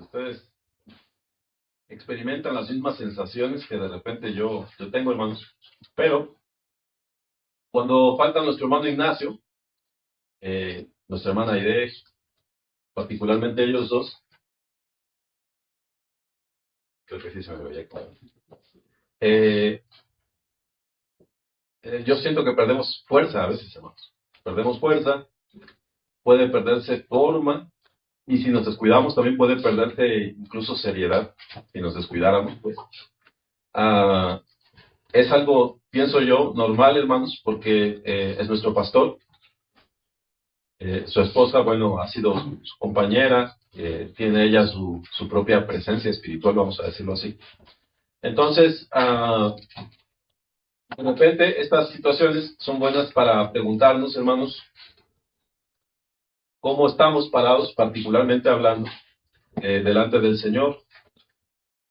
ustedes experimentan las mismas sensaciones que de repente yo tengo, hermanos. Pero cuando falta nuestro hermano Ignacio, nuestra hermana Aide, particularmente ellos dos, creo que sí se me veía claro. Yo siento que perdemos fuerza a veces, hermanos. Perdemos fuerza, puede perderse forma, y si nos descuidamos también puede perderse incluso seriedad, si nos descuidáramos, pues. Es algo, pienso yo, normal, hermanos, porque es nuestro pastor. Su esposa, bueno, ha sido su compañera, tiene ella su propia presencia espiritual, vamos a decirlo así. Entonces, de repente, estas situaciones son buenas para preguntarnos, hermanos, cómo estamos parados, particularmente hablando, delante del Señor.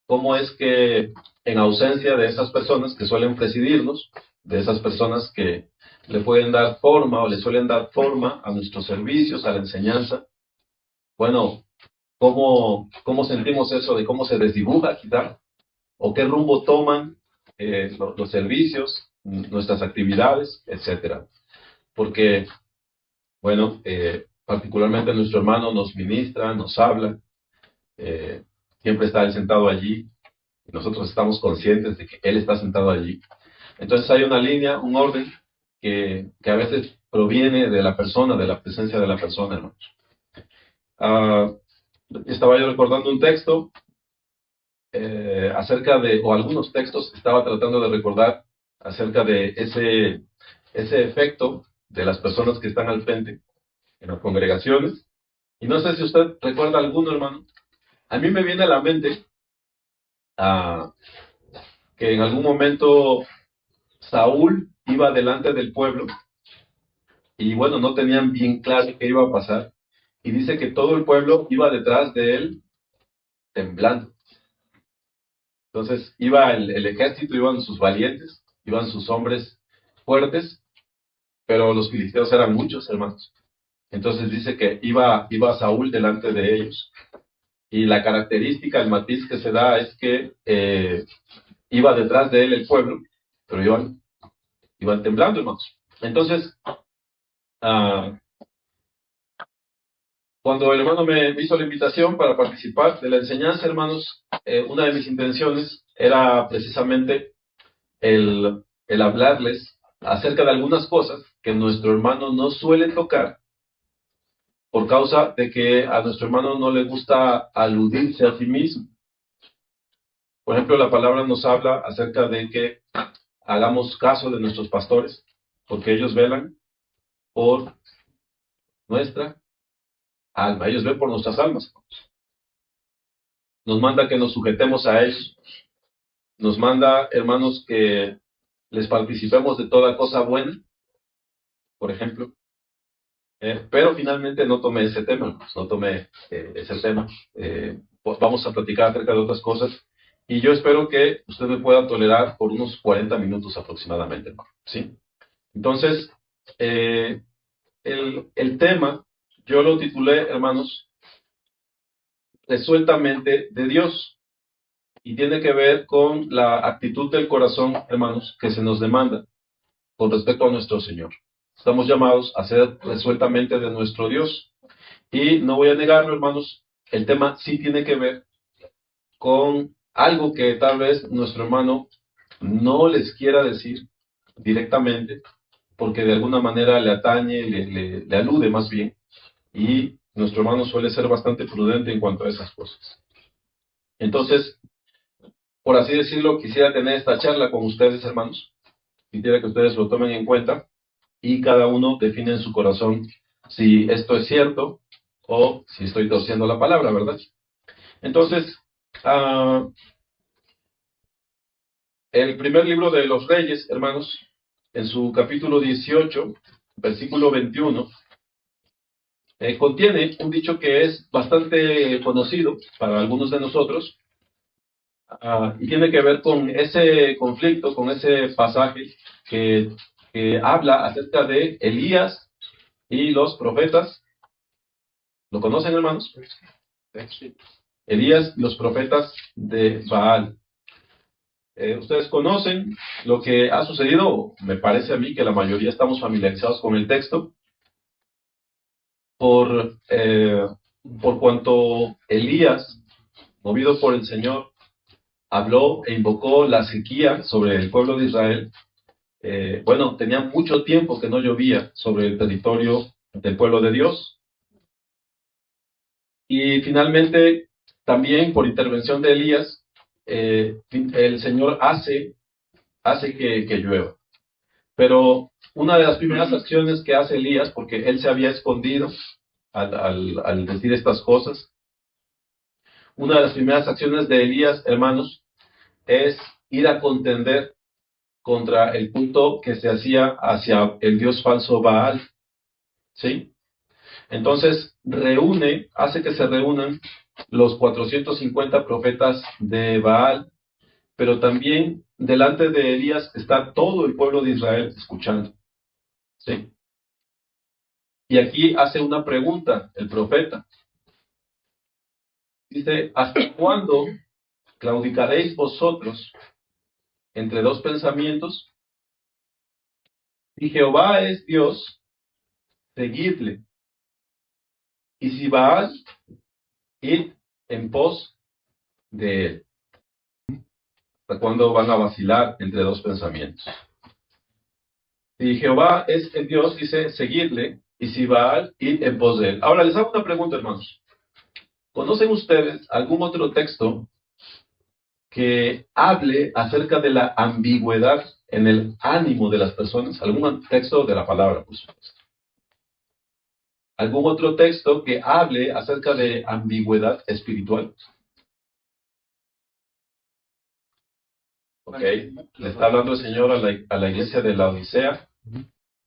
Cómo es que, en ausencia de esas personas que suelen presidirnos, de esas personas que le pueden dar forma o le suelen dar forma a nuestros servicios, a la enseñanza, bueno, cómo sentimos eso de cómo se desdibuja quizá, o qué rumbo toman los servicios, nuestras actividades, etcétera. Porque, bueno, particularmente nuestro hermano nos ministra, nos habla, siempre está él sentado allí, y nosotros estamos conscientes de que él está sentado allí. Entonces hay una línea, un orden que a veces proviene de la persona, de la presencia de la persona, hermanos. Estaba yo recordando un texto acerca de, o algunos textos estaba tratando de recordar acerca de ese efecto de las personas que están al frente en las congregaciones. Y no sé si usted recuerda alguno, hermano. A mí me viene a la mente que en algún momento Saúl iba delante del pueblo y bueno, no tenían bien claro qué iba a pasar. Y dice que todo el pueblo iba detrás de él temblando. Entonces iba el ejército, iban sus valientes, iban sus hombres fuertes, pero los filisteos eran muchos, hermanos. Entonces dice que iba Saúl delante de ellos. Y la característica, el matiz que se da es que iba detrás de él el pueblo, pero iban temblando, hermanos. Entonces, cuando el hermano me hizo la invitación para participar de la enseñanza, hermanos, una de mis intenciones era precisamente el hablarles acerca de algunas cosas que nuestro hermano no suele tocar por causa de que a nuestro hermano no le gusta aludirse a sí mismo. Por ejemplo, la palabra nos habla acerca de que hagamos caso de nuestros pastores, porque ellos velan por nuestra alma, ellos ven por nuestras almas. Nos manda que nos sujetemos a ellos. Nos manda, hermanos, que les participemos de toda cosa buena, por ejemplo. Pero finalmente no tomé ese tema, hermanos, no tomé ese tema. Pues vamos a platicar acerca de otras cosas. Y yo espero que usted me pueda tolerar por unos 40 minutos aproximadamente, hermano. ¿Sí? Entonces, el tema, yo lo titulé, hermanos, Resueltamente de Dios. Y tiene que ver con la actitud del corazón, hermanos, que se nos demanda con respecto a nuestro Señor. Estamos llamados a ser resueltamente de nuestro Dios. Y no voy a negarlo, hermanos, el tema sí tiene que ver con algo que tal vez nuestro hermano no les quiera decir directamente, porque de alguna manera le atañe, le alude más bien, y nuestro hermano suele ser bastante prudente en cuanto a esas cosas. Entonces, por así decirlo, quisiera tener esta charla con ustedes, hermanos. Quisiera que ustedes lo tomen en cuenta y cada uno define en su corazón si esto es cierto o si estoy torciendo la palabra, ¿verdad? Entonces, el primer libro de los Reyes, hermanos, en su capítulo 18, versículo 21, contiene un dicho que es bastante conocido para algunos de nosotros, y tiene que ver con ese conflicto, con ese pasaje que habla acerca de Elías y los profetas. ¿Lo conocen, hermanos? Sí. Elías y los profetas de Baal. Ustedes conocen lo que ha sucedido. Me parece a mí que la mayoría estamos familiarizados con el texto por cuanto Elías, movido por el Señor, habló e invocó la sequía sobre el pueblo de Israel. Bueno, tenía mucho tiempo que no llovía sobre el territorio del pueblo de Dios. Y finalmente, también por intervención de Elías, el Señor hace que llueva. Pero una de las primeras acciones que hace Elías, porque él se había escondido al decir estas cosas, una de las primeras acciones de Elías, hermanos, es ir a contender contra el culto que se hacía hacia el dios falso Baal. ¿Sí? Entonces hace que se reúnan los 450 profetas de Baal, pero también delante de Elías está todo el pueblo de Israel escuchando. ¿Sí? Y aquí hace una pregunta el profeta. Dice, ¿hasta cuándo claudicaréis vosotros entre dos pensamientos? Si Jehová es Dios, seguidle. Y si Baal, id en pos de él. ¿Hasta cuándo van a vacilar entre dos pensamientos? Si Jehová es el Dios, dice, seguidle. Y si Baal, id en pos de él. Ahora les hago una pregunta, hermanos. ¿Conocen ustedes algún otro texto que hable acerca de la ambigüedad en el ánimo de las personas? ¿Algún texto de la palabra, por supuesto? ¿Algún otro texto que hable acerca de ambigüedad espiritual? Ok, le está hablando el Señor a la iglesia de la Odisea.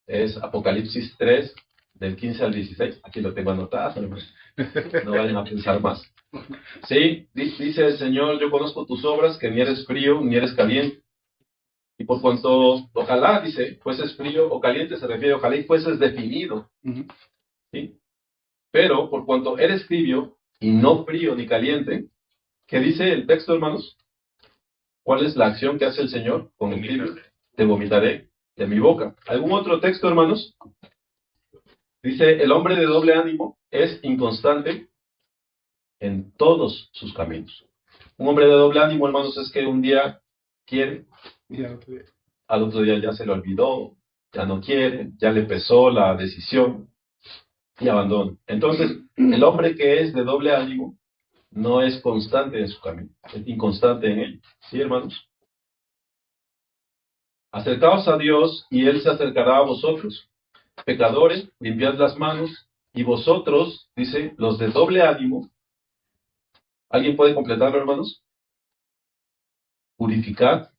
Es Apocalipsis 3, del 15 al 16. Aquí lo tengo anotado, hermanos. No vayan a pensar más. Sí, dice el Señor, yo conozco tus obras, que ni eres frío ni eres caliente. Y por cuanto, ojalá, dice, fueses frío o caliente, se refiere, ojalá y fueses definido. ¿Sí? Pero por cuanto eres tibio y no frío ni caliente, ¿qué dice el texto, hermanos? ¿Cuál es la acción que hace el Señor con el tibio? Te vomitaré de mi boca. ¿Algún otro texto, hermanos? Dice, el hombre de doble ánimo es inconstante en todos sus caminos. Un hombre de doble ánimo, hermanos, es que un día quiere, al otro día ya se le olvidó, ya no quiere, ya le pesó la decisión y abandona. Entonces, el hombre que es de doble ánimo no es constante en su camino, es inconstante en él. ¿Sí, hermanos? Acercaos a Dios y Él se acercará a vosotros. Pecadores, limpiad las manos, y vosotros, dice, los de doble ánimo, ¿alguien puede completarlo, hermanos? Purificad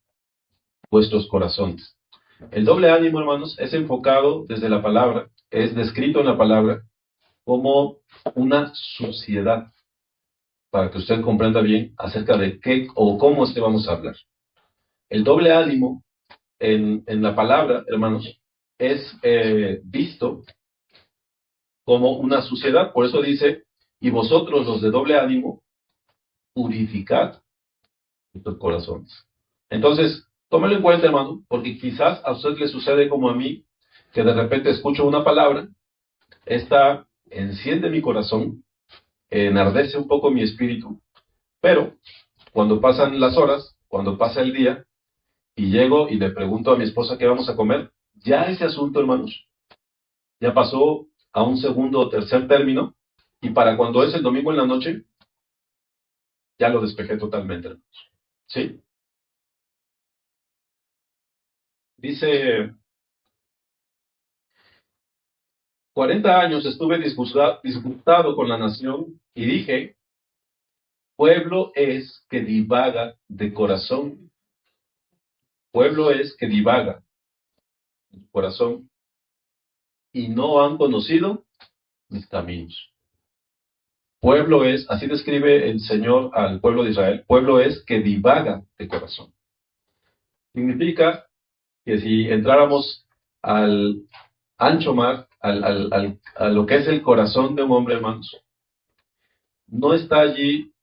vuestros corazones. El doble ánimo, hermanos, es enfocado desde la palabra, es descrito en la palabra como una suciedad, para que usted comprenda bien acerca de qué o cómo es que vamos a hablar. El doble ánimo en la palabra, hermanos, es visto como una suciedad. Por eso dice, y vosotros los de doble ánimo, purificad vuestros corazones. Entonces, tómelo en cuenta, hermano, porque quizás a usted le sucede como a mí, que de repente escucho una palabra, esta enciende mi corazón, enardece un poco mi espíritu, pero cuando pasan las horas, cuando pasa el día, y llego y le pregunto a mi esposa qué vamos a comer, ya ese asunto, hermanos, ya pasó a un segundo o tercer término, y para cuando es el domingo en la noche, ya lo despejé totalmente, hermanos. ¿Sí? Dice, 40 años estuve disgustado con la nación, y dije, pueblo es que divaga de corazón, pueblo es que divaga de corazón, y no han conocido mis caminos. Pueblo es, así describe el Señor al pueblo de Israel, pueblo es que divaga de corazón. Significa que si entráramos al ancho mar, a lo que es el corazón de un hombre, hermanos, no está allí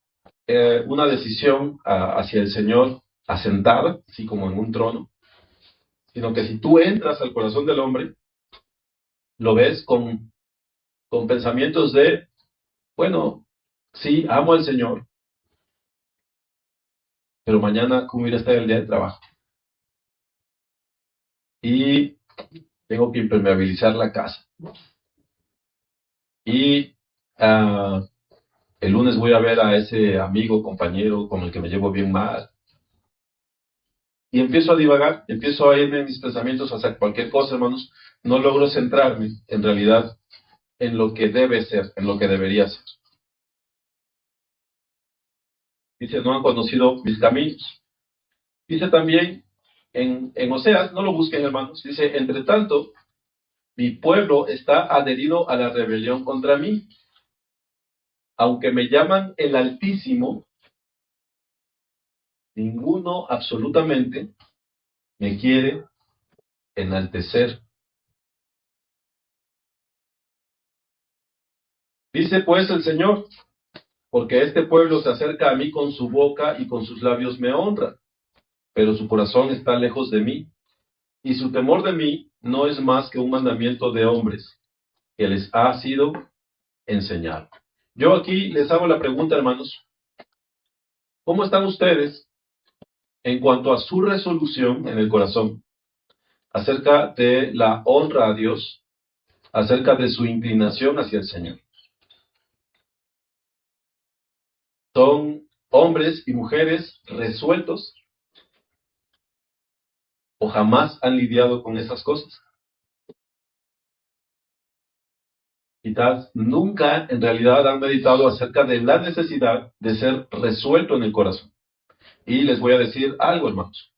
una decisión hacia el Señor asentada, así como en un trono, sino que si tú entras al corazón del hombre, lo ves con pensamientos de, bueno, sí, amo al Señor, pero mañana, ¿cómo irá a estar el día de trabajo? Y tengo que impermeabilizar la casa. Y el lunes voy a ver a ese amigo, compañero con el que me llevo bien mal. Y empiezo a divagar, empiezo a irme en mis pensamientos hacia cualquier cosa, hermanos. No logro centrarme, en realidad, en lo que debe ser, en lo que debería ser. Dice, no han conocido mis caminos. Dice también en Oseas, no lo busquen, hermanos, dice, entre tanto, mi pueblo está adherido a la rebelión contra mí. Aunque me llaman el Altísimo, ninguno absolutamente me quiere enaltecer. Dice pues el Señor, porque este pueblo se acerca a mí con su boca y con sus labios me honra, pero su corazón está lejos de mí, y su temor de mí no es más que un mandamiento de hombres que les ha sido enseñado. Yo aquí les hago la pregunta, hermanos, ¿cómo están ustedes en cuanto a su resolución en el corazón acerca de la honra a Dios, acerca de su inclinación hacia el Señor? ¿Son hombres y mujeres resueltos o jamás han lidiado con esas cosas? Quizás nunca en realidad han meditado acerca de la necesidad de ser resuelto en el corazón. Y les voy a decir algo, hermanos.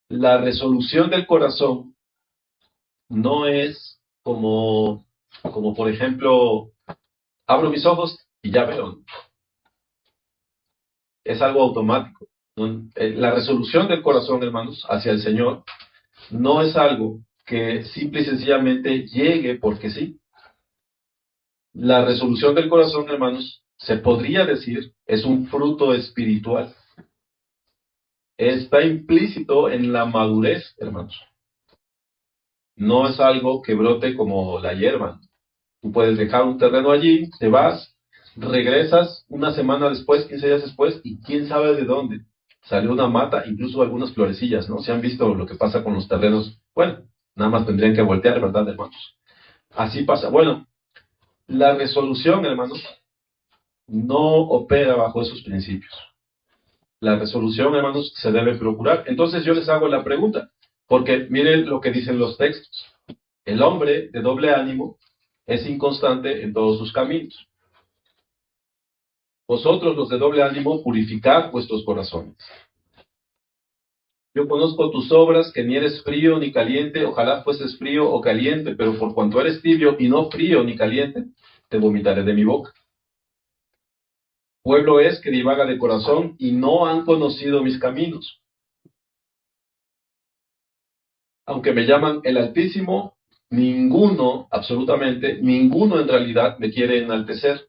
La resolución del corazón no es como por ejemplo, abro mis ojos y ya veo. Es algo automático. La resolución del corazón, hermanos, hacia el Señor no es algo que simple y sencillamente llegue porque sí. La resolución del corazón, hermanos, se podría decir, es un fruto espiritual. Está implícito en la madurez, hermanos. No es algo que brote como la hierba. Tú puedes dejar un terreno allí, te vas, regresas una semana después, 15 días después, y quién sabe de dónde. Salió una mata, incluso algunas florecillas, ¿no? ¿Se han visto lo que pasa con los terrenos? Bueno, nada más tendrían que voltear, ¿verdad, hermanos? Así pasa. Bueno, la resolución, hermanos, no opera bajo esos principios. La resolución, hermanos, se debe procurar. Entonces yo les hago la pregunta, porque miren lo que dicen los textos. El hombre de doble ánimo es inconstante en todos sus caminos. Vosotros, los de doble ánimo, purificad vuestros corazones. Yo conozco tus obras, que ni eres frío ni caliente, ojalá fueses frío o caliente, pero por cuanto eres tibio y no frío ni caliente, te vomitaré de mi boca. Pueblo es que divaga de corazón y no han conocido mis caminos. Aunque me llaman el Altísimo, ninguno, absolutamente, ninguno en realidad me quiere enaltecer.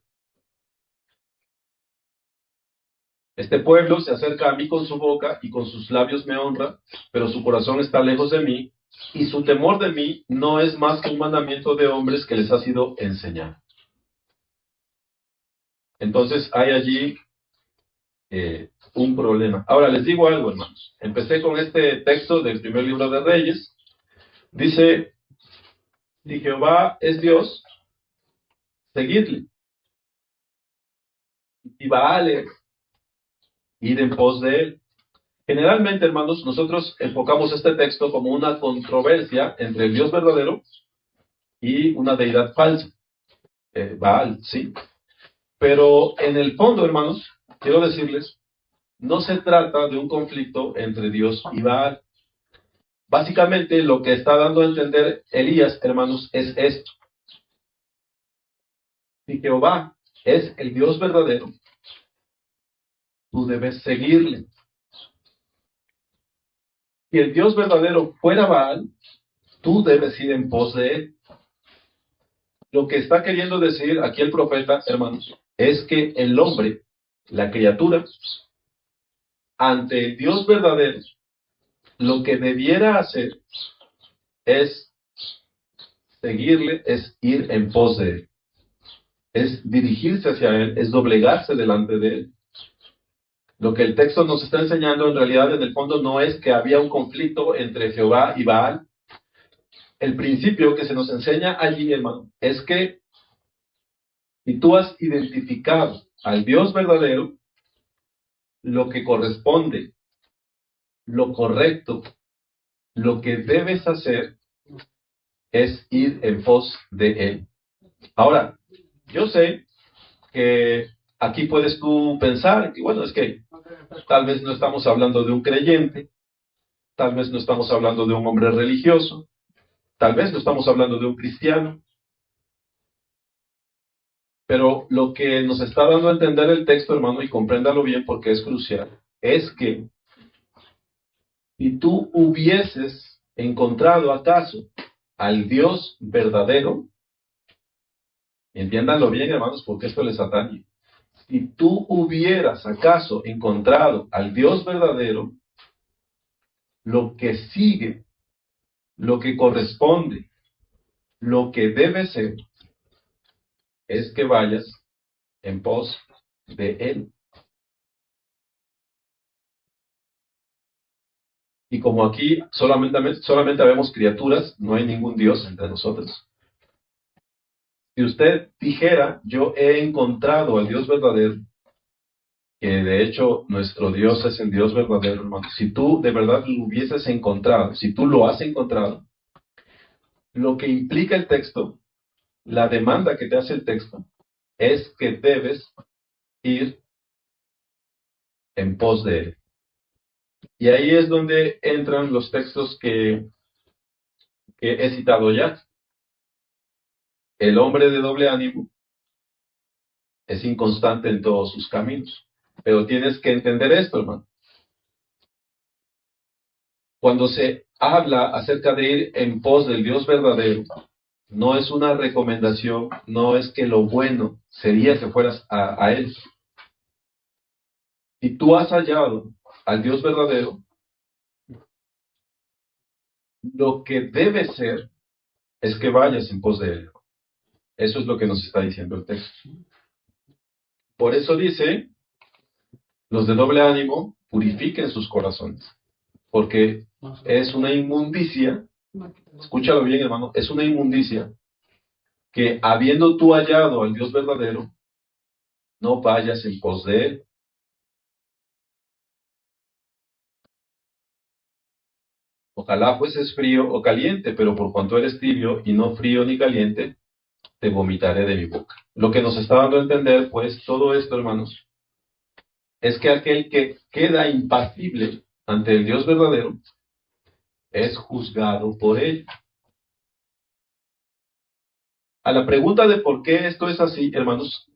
Este pueblo se acerca a mí con su boca y con sus labios me honra, pero su corazón está lejos de mí, y su temor de mí no es más que un mandamiento de hombres que les ha sido enseñado. Entonces hay allí un problema. Ahora les digo algo, hermanos. Empecé con este texto del primer libro de Reyes. Dice, si Jehová es Dios, seguidle. Y Baal, ir en pos de él. Generalmente, hermanos, nosotros enfocamos este texto como una controversia entre el Dios verdadero y una deidad falsa. Baal, sí. Pero en el fondo, hermanos, quiero decirles, no se trata de un conflicto entre Dios y Baal. Básicamente, lo que está dando a entender Elías, hermanos, es esto. Si Jehová es el Dios verdadero, tú debes seguirle. Si el Dios verdadero fuera Baal, tú debes ir en pos de él. Lo que está queriendo decir aquí el profeta, hermanos, es que el hombre la criatura, ante el Dios verdadero, lo que debiera hacer es seguirle, es ir en pos de él, es dirigirse hacia él, es doblegarse delante de él. Lo que el texto nos está enseñando en realidad en el fondo no es que había un conflicto entre Jehová y Baal. El principio que se nos enseña allí, hermano, es que si tú has identificado al Dios verdadero, lo que corresponde, lo correcto, lo que debes hacer es ir en pos de él. Ahora, yo sé que aquí puedes tú pensar que, bueno, es que tal vez no estamos hablando de un creyente, tal vez no estamos hablando de un hombre religioso, tal vez no estamos hablando de un cristiano, pero lo que nos está dando a entender el texto, hermano, y compréndalo bien porque es crucial, es que si tú hubieses encontrado acaso al Dios verdadero, entiéndanlo bien, hermanos, porque esto les atañe. Si tú hubieras acaso encontrado al Dios verdadero, lo que sigue, lo que corresponde, lo que debe ser, es que vayas en pos de Él. Y como aquí solamente vemos criaturas, no hay ningún Dios entre nosotros. Si usted dijera, yo he encontrado al Dios verdadero, que de hecho nuestro Dios es el Dios verdadero, hermano. Si tú de verdad lo hubieses encontrado, si tú lo has encontrado, lo que implica el texto, la demanda que te hace el texto, es que debes ir en pos de él. Y ahí es donde entran los textos que he citado ya. El hombre de doble ánimo es inconstante en todos sus caminos. Pero tienes que entender esto, hermano. Cuando se habla acerca de ir en pos del Dios verdadero, no es una recomendación, no es que lo bueno sería que fueras a Él. Si tú has hallado al Dios verdadero, lo que debe ser es que vayas en pos de Él. Eso es lo que nos está diciendo el texto. Por eso dice, los de doble ánimo purifiquen sus corazones, porque es una inmundicia, escúchalo bien, hermano, es una inmundicia que habiendo tú hallado al Dios verdadero, no vayas en pos de Él. Ojalá fueses frío o caliente, pero por cuanto eres tibio y no frío ni caliente, te vomitaré de mi boca. Lo que nos está dando a entender, pues, todo esto, hermanos, es que aquel que queda impasible ante el Dios verdadero es juzgado por él. A la pregunta de por qué esto es así, hermanos,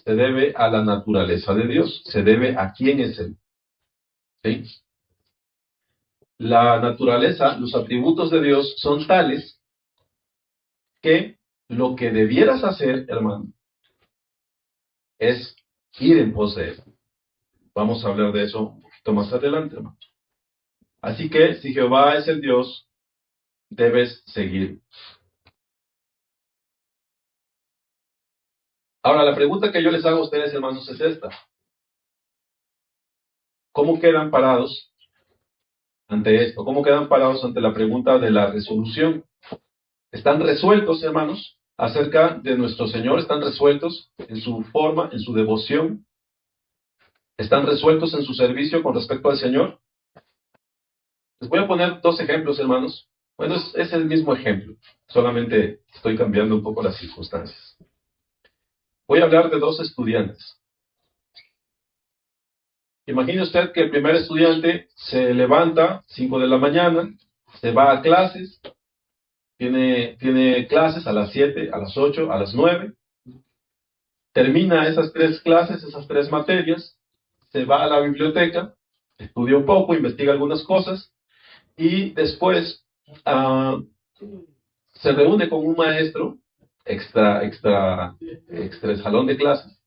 se debe a la naturaleza de Dios, se debe a quién es Él. ¿Sí? La naturaleza, los atributos de Dios son tales que lo que debieras hacer, hermano, es ir en pos de Él. Vamos a hablar de eso un poquito más adelante, hermano. Así que si Jehová es el Dios, debes seguir. Ahora, la pregunta que yo les hago a ustedes, hermanos, es esta. ¿Cómo quedan parados ante esto? ¿Cómo quedan parados ante la pregunta de la resolución? ¿Están resueltos, hermanos, acerca de nuestro Señor? ¿Están resueltos en su forma, en su devoción? ¿Están resueltos en su servicio con respecto al Señor? Les voy a poner dos ejemplos, hermanos. Bueno, es el mismo ejemplo, solamente estoy cambiando un poco las circunstancias. Voy a hablar de dos estudiantes. Imagine usted que el primer estudiante se levanta 5 de la mañana, se va a clases, tiene clases a las 7, a las 8, a las 9, termina esas tres clases, esas tres materias, se va a la biblioteca, estudia un poco, investiga algunas cosas y después se reúne con un maestro extra el salón de clases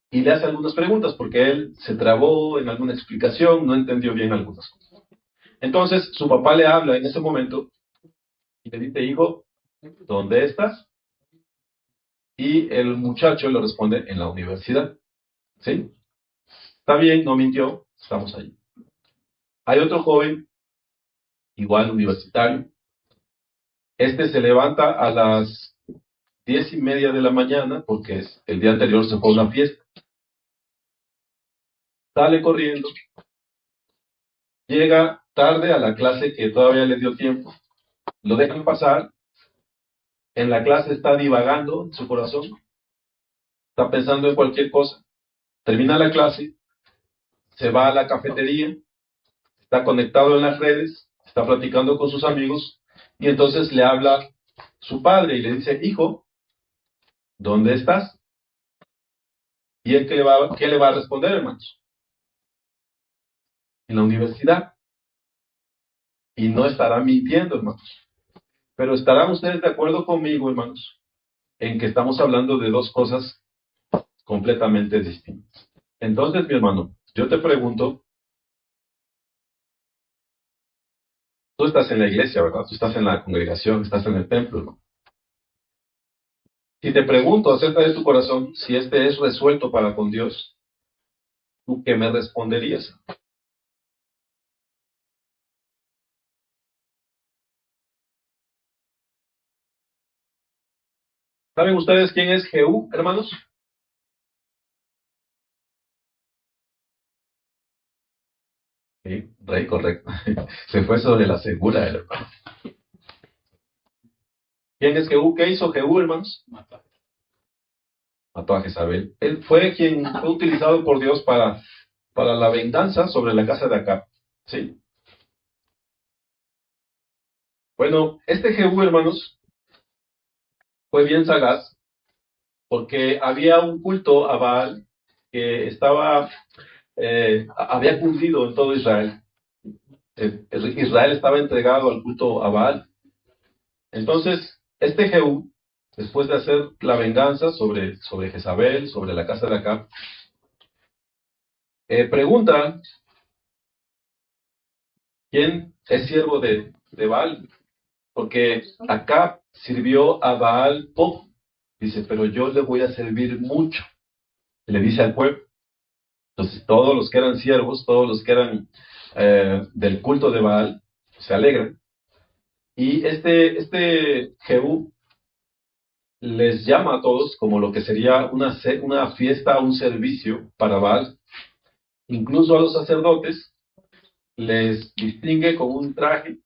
y le hace algunas preguntas, porque él se trabó en alguna explicación, no entendió bien algunas cosas. Entonces, su papá le habla en ese momento y le dice, hijo, ¿dónde estás? Y el muchacho le responde, en la universidad. ¿Sí? Está bien, no mintió, estamos allí. Hay otro joven, igual universitario. Este se levanta a las 10:30 de la mañana, porque el día anterior se fue a una fiesta. Sale corriendo, llega tarde a la clase que todavía le dio tiempo, lo dejan pasar, en la clase está divagando en su corazón, está pensando en cualquier cosa, termina la clase, se va a la cafetería, está conectado en las redes, está platicando con sus amigos, y entonces le habla su padre y le dice, hijo, ¿dónde estás? ¿Y él qué le va a responder, hermanos? En la universidad. Y no estará mintiendo, hermanos. Pero estarán ustedes de acuerdo conmigo, hermanos, en que estamos hablando de dos cosas completamente distintas. Entonces, mi hermano, yo te pregunto, tú estás en la iglesia, ¿verdad? Tú estás en la congregación, estás en el templo, ¿no? Si te pregunto acerca de tu corazón, si este es resuelto para con Dios, ¿tú qué me responderías? ¿Saben ustedes quién es Jehú, hermanos? Sí, rey, correcto. Se fue sobre la segura, hermano. ¿Quién es Jehú? ¿Qué hizo Jehú, hermanos? Mató a Jezabel. Él fue quien fue utilizado por Dios para la venganza sobre la casa de Acab. ¿Sí? Bueno, este Jehú, hermanos, fue bien sagaz porque había un culto a Baal que había cundido en todo Israel. Israel estaba entregado al culto a Baal. Entonces, este Jehú, después de hacer la venganza sobre Jezabel, sobre la casa de Acab, pregunta quién es siervo de Baal, porque Acab sirvió a Baal poco. Dice, pero yo le voy a servir mucho. Le dice al pueblo. Entonces, todos los que eran siervos, todos los que eran del culto de Baal, se alegran. Y este Jehú les llama a todos como lo que sería una fiesta, un servicio para Baal. Incluso a los sacerdotes les distingue con un traje,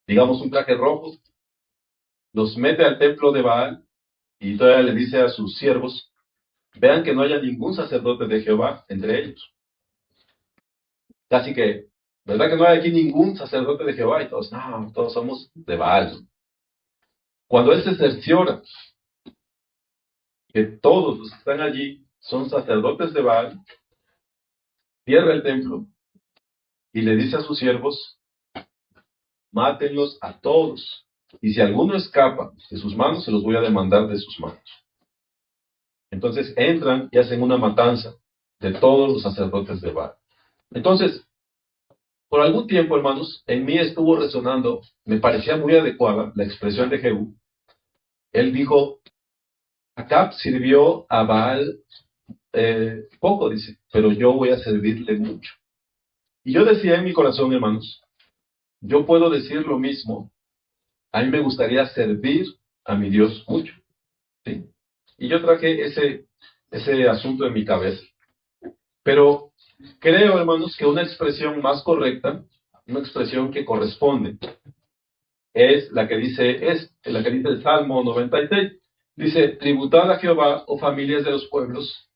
digamos un traje rojo, los mete al templo de Baal y todavía le dice a sus siervos, vean que no haya ningún sacerdote de Jehová entre ellos. Casi que, ¿verdad que no hay aquí ningún sacerdote de Jehová? Y todos, no, todos somos de Baal. Cuando él se cerciora que todos los que están allí son sacerdotes de Baal, cierra el templo y le dice a sus siervos, mátenlos a todos. Y si alguno escapa de sus manos, se los voy a demandar de sus manos. Entonces entran y hacen una matanza de todos los sacerdotes de Baal. Entonces, por algún tiempo, hermanos, en mí estuvo resonando, me parecía muy adecuada la expresión de Jehú. Él dijo, Acab sirvió a Baal poco, dice, pero yo voy a servirle mucho. Y yo decía en mi corazón, hermanos, yo puedo decir lo mismo, a mí me gustaría servir a mi Dios mucho. ¿Sí? Y yo traje ese asunto en mi cabeza. Pero creo, hermanos, que una expresión más correcta, una expresión que corresponde, es la que dice el Salmo 96. Dice, tributad a Jehová, oh familias de los pueblos,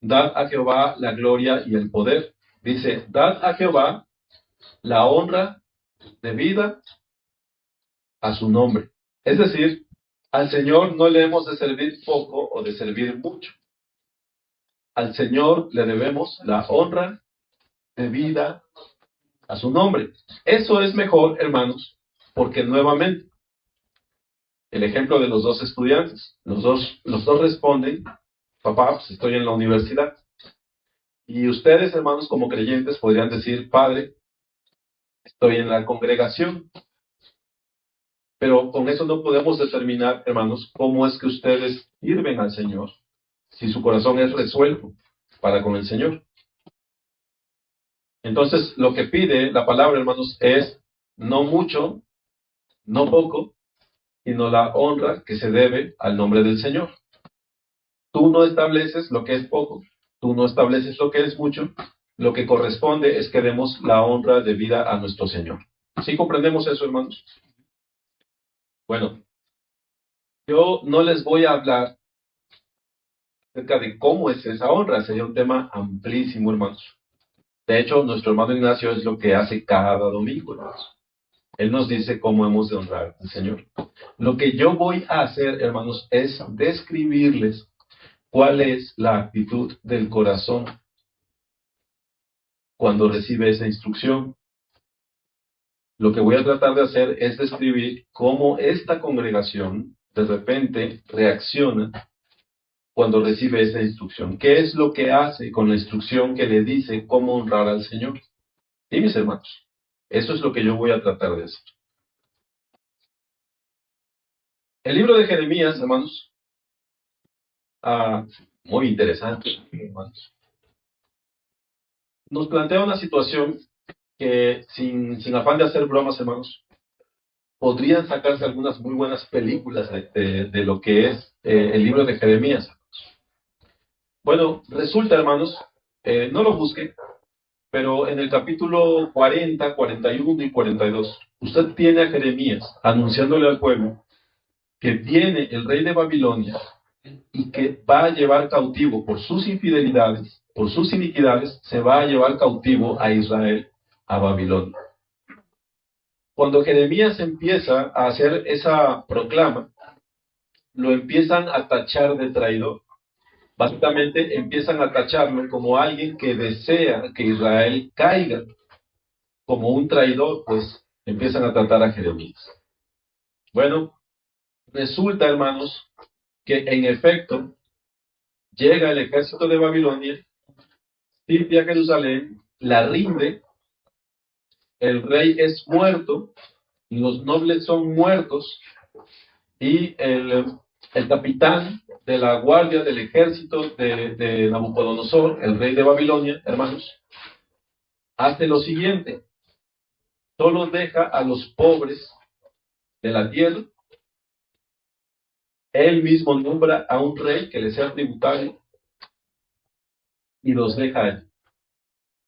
dad a Jehová la gloria y el poder. Dice, dad a Jehová la honra debida a su nombre. Es decir, al Señor no le hemos de servir poco o de servir mucho. Al Señor le debemos la honra debida a su nombre. Eso es mejor, hermanos, porque nuevamente, el ejemplo de los dos estudiantes, los dos responden papá, pues estoy en la universidad. Y ustedes, hermanos, como creyentes, podrían decir, padre, estoy en la congregación. Pero con eso no podemos determinar, hermanos, cómo es que ustedes sirven al Señor, si su corazón es resuelto para con el Señor. Entonces, lo que pide la palabra, hermanos, es no mucho, no poco, sino la honra que se debe al nombre del Señor. Tú no estableces lo que es poco, tú no estableces lo que es mucho, lo que corresponde es que demos la honra debida a nuestro Señor. ¿Sí comprendemos eso, hermanos? Bueno, yo no les voy a hablar acerca de cómo es esa honra, sería un tema amplísimo, hermanos. De hecho, nuestro hermano Ignacio es lo que hace cada domingo, hermanos. Él nos dice cómo hemos de honrar al Señor. Lo que yo voy a hacer, hermanos, es describirles cuál es la actitud del corazón cuando recibe esa instrucción. Lo que voy a tratar de hacer es describir cómo esta congregación de repente reacciona cuando recibe esa instrucción. ¿Qué es lo que hace con la instrucción que le dice cómo honrar al Señor? Sí, mis hermanos, eso es lo que yo voy a tratar de hacer. El libro de Jeremías, hermanos, muy interesante, hermanos, nos plantea una situación que, sin afán de hacer bromas, hermanos, podrían sacarse algunas muy buenas películas de lo que es el libro de Jeremías. Bueno, resulta, hermanos, no lo busquen, pero en el capítulo 40, 41 y 42, usted tiene a Jeremías anunciándole al pueblo que viene el rey de Babilonia y que va a llevar cautivo por sus infidelidades, por sus iniquidades, se va a llevar cautivo a Israel, a Babilonia. Cuando Jeremías empieza a hacer esa proclama, lo empiezan a tachar de traidor. Básicamente empiezan a tacharlo como alguien que desea que Israel caiga, como un traidor, pues empiezan a tratar a Jeremías. Bueno, resulta, hermanos, que en efecto llega el ejército de Babilonia, limpia Jerusalén, la rinde, el rey es muerto, los nobles son muertos, y el capitán de la guardia del ejército de Nabucodonosor, el rey de Babilonia, hermanos, hace lo siguiente: solo deja a los pobres de la tierra, él mismo nombra a un rey que le sea tributario y los deja allí.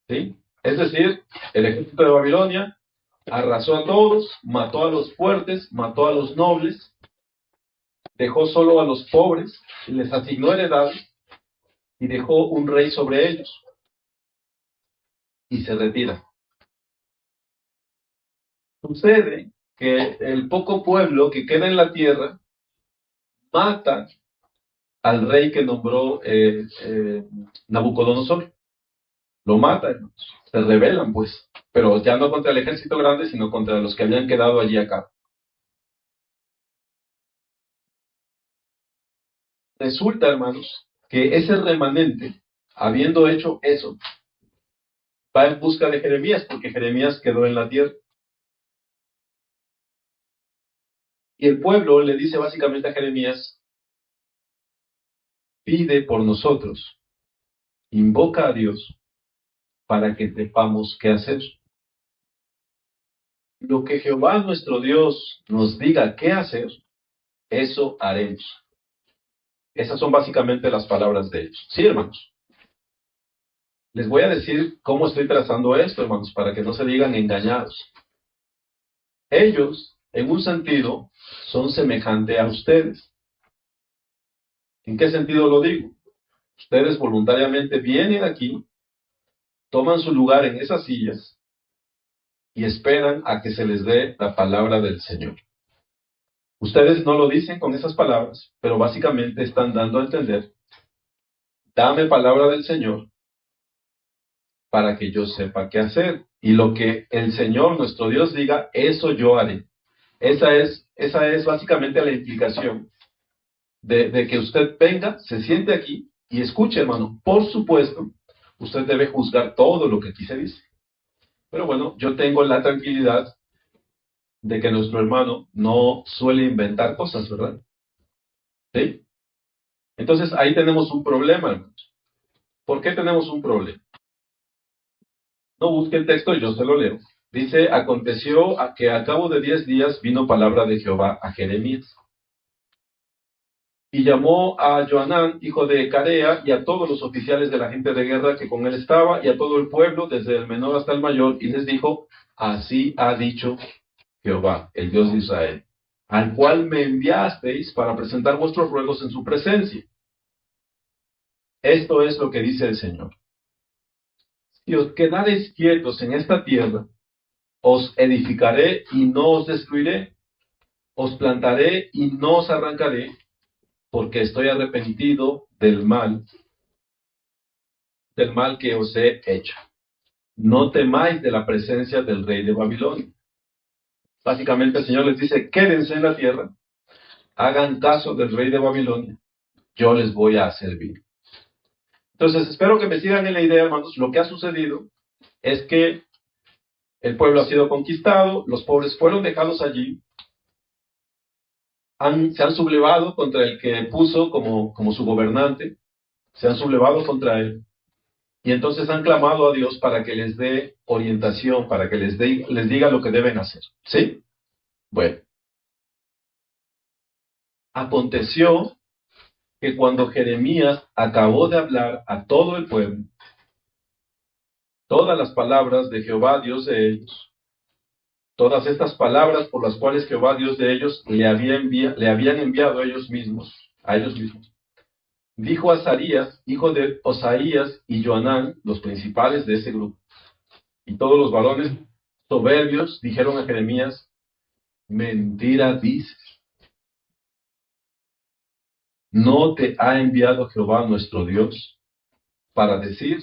¿Sí? Es decir, el ejército de Babilonia arrasó a todos, mató a los fuertes, mató a los nobles, dejó solo a los pobres, les asignó heredades y dejó un rey sobre ellos. Y se retira. Sucede que el poco pueblo que queda en la tierra mata al rey que nombró Nabucodonosor. Lo matan, se rebelan pues, pero ya no contra el ejército grande, sino contra los que habían quedado allí acá. Resulta, hermanos, que ese remanente, habiendo hecho eso, va en busca de Jeremías, porque Jeremías quedó en la tierra. Y el pueblo le dice básicamente a Jeremías: pide por nosotros, invoca a Dios para que sepamos qué hacer. Lo que Jehová nuestro Dios nos diga qué hacer, eso haremos. Esas son básicamente las palabras de ellos. Sí, hermanos. Les voy a decir cómo estoy trazando esto, hermanos, para que no se digan engañados. Ellos, en un sentido, son semejantes a ustedes. ¿En qué sentido lo digo? Ustedes voluntariamente vienen aquí, toman su lugar en esas sillas y esperan a que se les dé la palabra del Señor. Ustedes no lo dicen con esas palabras, pero básicamente están dando a entender: dame palabra del Señor para que yo sepa qué hacer. Y lo que el Señor, nuestro Dios, diga, eso yo haré. Esa es básicamente la implicación de que usted venga, se siente aquí Y escuche, hermano, por supuesto, usted debe juzgar todo lo que aquí se dice. Pero bueno, yo tengo la tranquilidad de que nuestro hermano no suele inventar cosas, ¿verdad? ¿Sí? Entonces ahí tenemos un problema, hermanos. ¿Por qué tenemos un problema? No busque el texto, yo se lo leo. Dice, aconteció a que a cabo de 10 días vino palabra de Jehová a Jeremías. Y llamó a Joanán, hijo de Carea, y a todos los oficiales de la gente de guerra que con él estaba, y a todo el pueblo, desde el menor hasta el mayor, y les dijo, así ha dicho Jehová, el Dios de Israel, al cual me enviasteis para presentar vuestros ruegos en su presencia. Esto es lo que dice el Señor. Si os quedareis quietos en esta tierra, os edificaré y no os destruiré, os plantaré y no os arrancaré, porque estoy arrepentido del mal que os he hecho. No temáis de la presencia del rey de Babilonia. Básicamente el Señor les dice, quédense en la tierra, hagan caso del rey de Babilonia, yo les voy a servir. Entonces, espero que me sigan en la idea, hermanos. Lo que ha sucedido es que el pueblo ha sido conquistado, los pobres fueron dejados allí, se han sublevado contra el que puso como su gobernante, se han sublevado contra él, y entonces han clamado a Dios para que les dé orientación, para que les diga lo que deben hacer. ¿Sí? Bueno, aconteció que cuando Jeremías acabó de hablar a todo el pueblo, todas las palabras de Jehová, Dios de ellos, todas estas palabras por las cuales Jehová, Dios de ellos, le habían enviado a ellos mismos, dijo a Azarías, hijo de Osaías, y Joanán, los principales de ese grupo, y todos los varones soberbios dijeron a Jeremías, mentira dices. ¿No te ha enviado Jehová nuestro Dios para decir,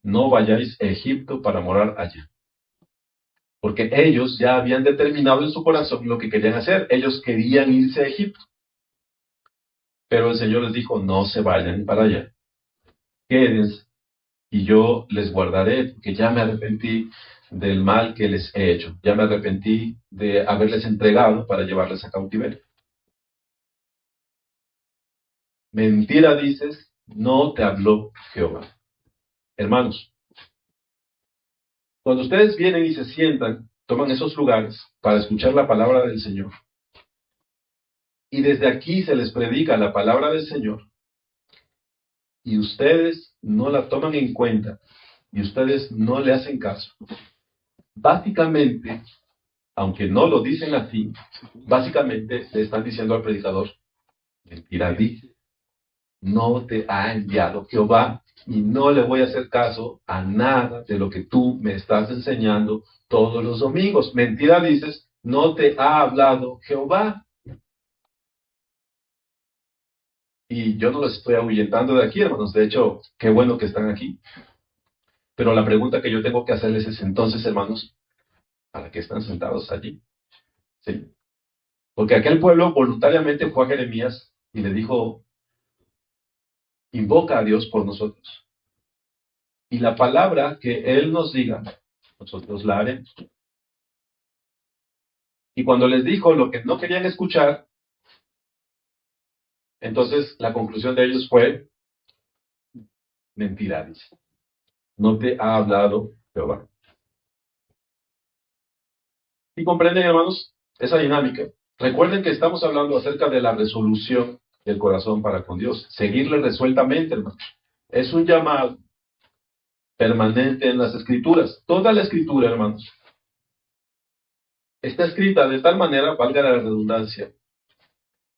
no vayáis a Egipto para morar allá? Porque ellos ya habían determinado en su corazón lo que querían hacer. Ellos querían irse a Egipto. Pero el Señor les dijo, no se vayan para allá. Quédense y yo les guardaré, porque ya me arrepentí del mal que les he hecho. Ya me arrepentí de haberles entregado para llevarles a cautiverio. Mentira dices, no te habló Jehová. Hermanos, cuando ustedes vienen y se sientan, toman esos lugares para escuchar la palabra del Señor, y desde aquí se les predica la palabra del Señor, y ustedes no la toman en cuenta, y ustedes no le hacen caso, básicamente, aunque no lo dicen así, básicamente le están diciendo al predicador, mentira dice, no te ha enviado Jehová, y no le voy a hacer caso a nada de lo que tú me estás enseñando todos los domingos. Mentira dices, no te ha hablado Jehová. Y yo no los estoy ahuyentando de aquí, hermanos. De hecho, qué bueno que están aquí. Pero la pregunta que yo tengo que hacerles es entonces, hermanos, ¿para qué están sentados allí? ¿Sí? Porque aquel pueblo voluntariamente fue a Jeremías y le dijo, invoca a Dios por nosotros. Y la palabra que Él nos diga, nosotros la haremos. Y cuando les dijo lo que no querían escuchar, entonces la conclusión de ellos fue, mentira, dice. No te ha hablado Jehová. ¿Y comprenden, hermanos, esa dinámica? Recuerden que estamos hablando acerca de la resolución del corazón para con Dios. Seguirle resueltamente, hermanos. Es un llamado permanente en las Escrituras. Toda la Escritura, hermanos, está escrita de tal manera, valga la redundancia,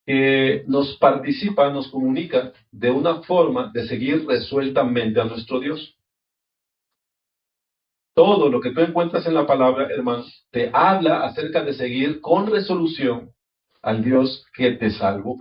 que nos participa, nos comunica de una forma de seguir resueltamente a nuestro Dios. Todo lo que tú encuentras en la palabra, hermano, te habla acerca de seguir con resolución al Dios que te salvó.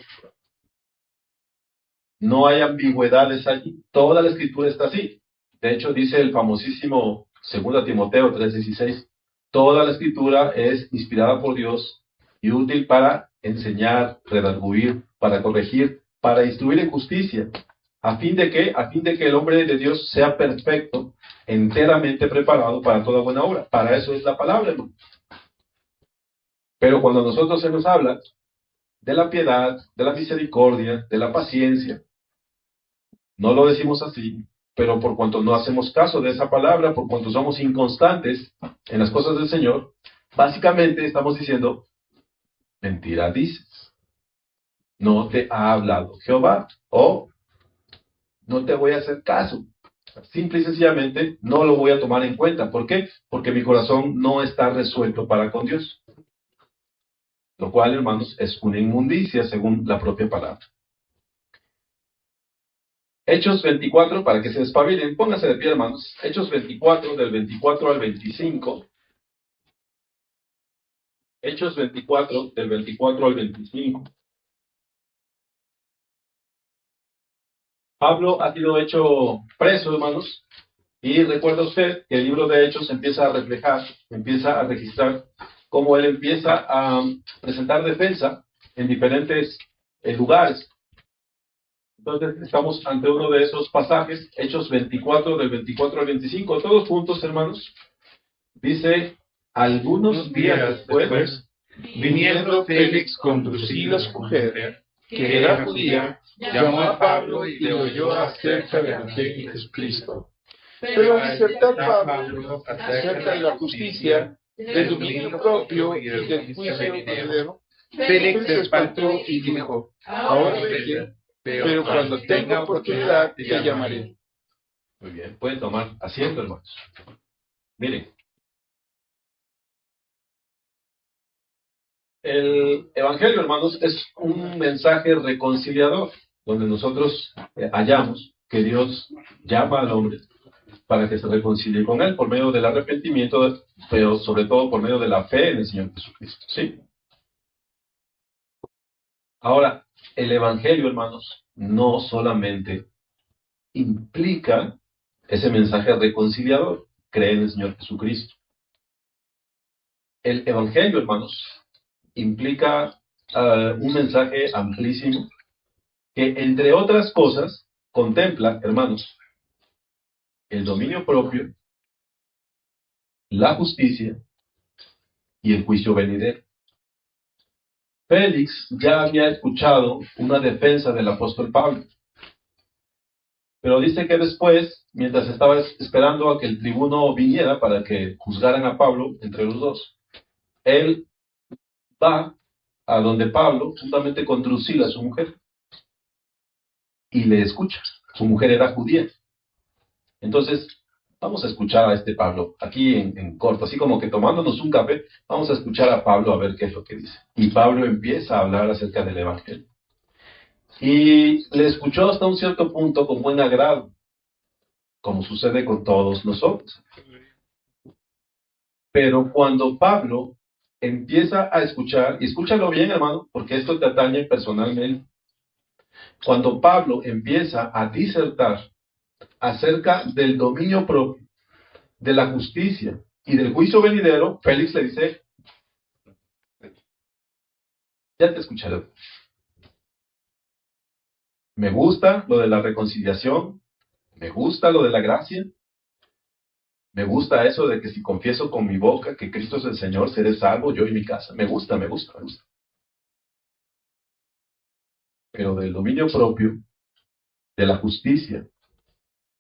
No hay ambigüedades allí. Toda la escritura está así. De hecho, dice el famosísimo 2 Timoteo 3:16, toda la escritura es inspirada por Dios y útil para enseñar, redarguir, para corregir, para instruir en justicia, ¿A fin de qué? A fin de que el hombre de Dios sea perfecto, enteramente preparado para toda buena obra. Para eso es la palabra, hermano. Pero cuando a nosotros se nos habla de la piedad, de la misericordia, de la paciencia, no lo decimos así, pero por cuanto no hacemos caso de esa palabra, por cuanto somos inconstantes en las cosas del Señor, básicamente estamos diciendo, mentira dices, no te ha hablado Jehová, o no te voy a hacer caso. Simple y sencillamente no lo voy a tomar en cuenta. ¿Por qué? Porque mi corazón no está resuelto para con Dios. Lo cual, hermanos, es una inmundicia según la propia palabra. Hechos 24, para que se despabilen, pónganse de pie, hermanos. Hechos 24, del 24 al 25. Hechos 24, del 24 al 25. Pablo ha sido hecho preso, hermanos, y recuerda usted que el libro de Hechos empieza a reflejar, empieza a registrar cómo él empieza a presentar defensa en diferentes lugares. Entonces estamos ante uno de esos pasajes, Hechos 24, del 24 al 25, todos juntos, hermanos. Dice, algunos días después, viniendo Félix con Drusila su mujer, que era judía, llamó a Pablo y le oyó acerca de la fe de Jesucristo. Pero al disertar Pablo acerca de la justicia, del dominio propio y del juicio venidero, Félix se espantó y dijo, ahora vete, pero cuando tenga oportunidad te llamaré. Muy bien, pueden tomar asiento, hermanos. Miren, el Evangelio, hermanos, es un mensaje reconciliador, donde nosotros hallamos que Dios llama al hombre para que se reconcilie con Él por medio del arrepentimiento, pero sobre todo por medio de la fe en el Señor Jesucristo. ¿Sí? Ahora, el Evangelio, hermanos, no solamente implica ese mensaje reconciliador, cree en el Señor Jesucristo. El Evangelio, hermanos, implica un mensaje amplísimo que, entre otras cosas, contempla, hermanos, el dominio propio, la justicia y el juicio venidero. Félix ya había escuchado una defensa del apóstol Pablo, pero dice que después, mientras estaba esperando a que el tribuno viniera para que juzgaran a Pablo entre los dos, él va a donde Pablo, juntamente con Drusila, su mujer, y le escucha. Su mujer era judía. Entonces, vamos a escuchar a este Pablo, aquí en corto, así como que tomándonos un café, vamos a escuchar a Pablo a ver qué es lo que dice. Y Pablo empieza a hablar acerca del Evangelio. Y le escuchó hasta un cierto punto con buen agrado, como sucede con todos nosotros. Pero cuando Pablo empieza a escuchar, y escúchalo bien, hermano, porque esto te atañe personalmente. Cuando Pablo empieza a disertar acerca del dominio propio, de la justicia y del juicio venidero, Félix le dice, ya te escucharé. Me gusta lo de la reconciliación, me gusta lo de la gracia, me gusta eso de que si confieso con mi boca que Cristo es el Señor, seré salvo yo y mi casa. Me gusta, me gusta, me gusta. Pero del dominio propio, de la justicia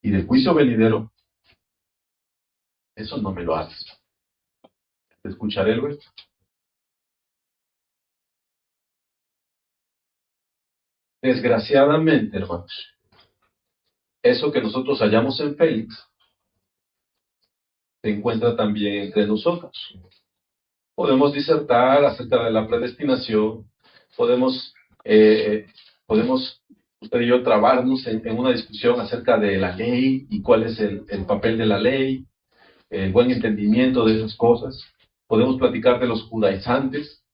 y del juicio venidero, eso no me lo haces. Te escucharé luego. Desgraciadamente, hermanos, eso que nosotros hallamos en Félix se encuentra también entre nosotros. Podemos disertar acerca de la predestinación, podemos usted y yo trabarnos en una discusión acerca de la ley y cuál es el papel de la ley, el buen entendimiento de esas cosas. Podemos platicar de los judaizantes,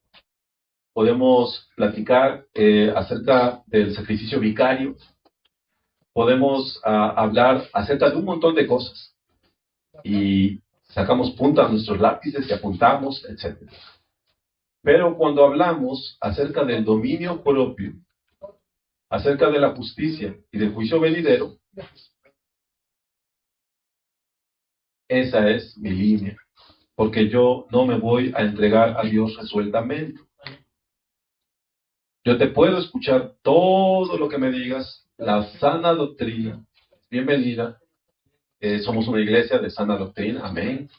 podemos platicar acerca del sacrificio vicario, podemos hablar acerca de un montón de cosas y sacamos punta a nuestros lápices y apuntamos, etc. Pero cuando hablamos acerca del dominio propio, acerca de la justicia y del juicio venidero, esa es mi línea, porque yo no me voy a entregar a Dios resueltamente. Yo te puedo escuchar todo lo que me digas, la sana doctrina, bienvenida. Somos una iglesia de sana doctrina, amén.